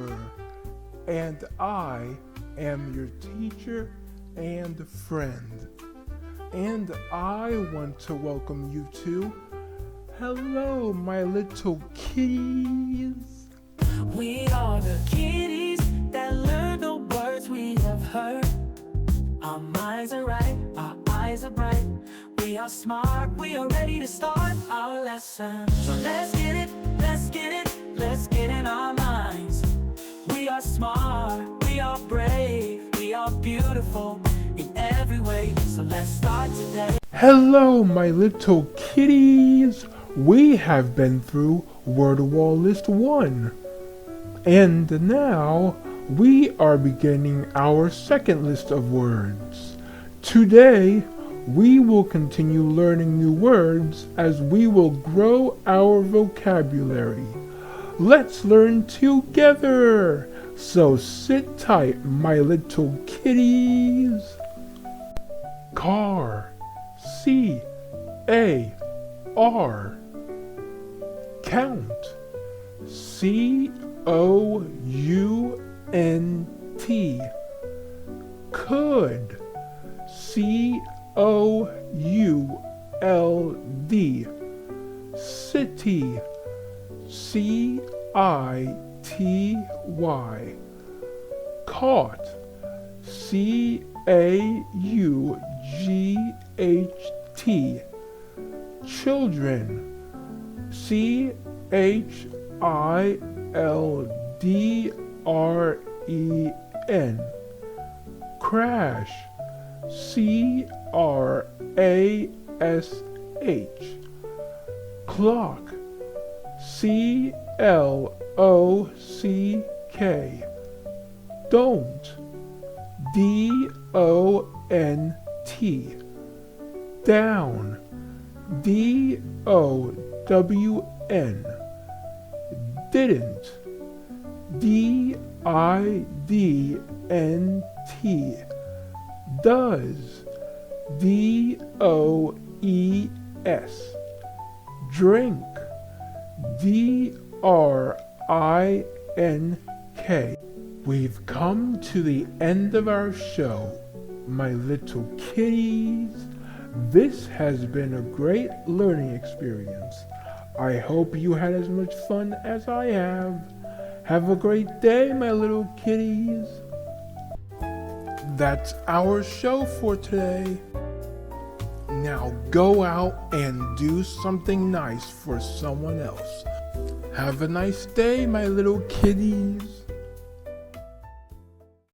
Korner, and I am your teacher and friend. And I want to welcome you to Hello, my little kitties. We are the kitties that learn the words we have heard. Our minds are right, our eyes are bright. We are smart, we are ready to start our lesson. So let's get it, let's get it, let's get in our minds. We are smart, we are brave, we are beautiful in every way. So let's start today. Hello, my little kitties. We have been through Word Wall List 1. And now we are beginning our second list of words. Today, we will continue learning new words as we will grow our vocabulary. Let's learn together. So sit tight, my little kitties. Car. C-A-R. Count. C-O-U-N-T. Could. C-O-U-L-D. City. C-I-T-Y. Caught. C-A-U-G-H-T. Children. C-H-I-L-D-R-E-N. Crash. C-R-A-S-H. Clock. C-L-O-C-K. Don't. D-O-N-T. Down. D-O-W-N. Didn't. D-I-D-N-T. Does. D-O-E-S. Drink. D-R-I-N-K. We've come to the end of our show, my little kitties. This has been a great learning experience. I hope you had as much fun as I have. Have a great day, my little kitties. That's our show for today. Now go out and do something nice for someone else. Have a nice day, my little kitties.